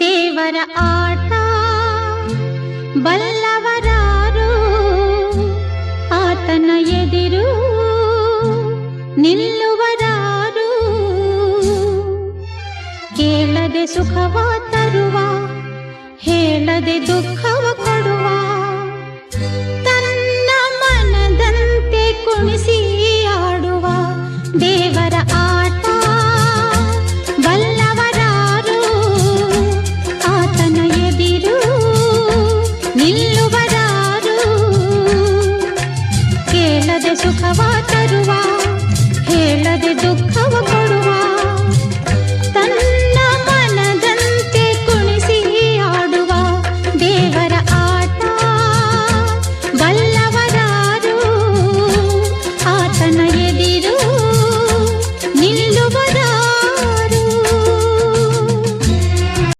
ದೇವರ ಆಟ ಬಲ್ಲವರಾರು, ಆತನ ಎದಿರು ನಿಲ್ಲುವರಾರು. ಕೇಳದೆ ಸುಖವ ತರುವ, ಹೇಳದೆ ದುಃಖವ ಕೊಡುವ, ತನ್ನ ಮನದಂತೆ ಕುಣಿಸಿ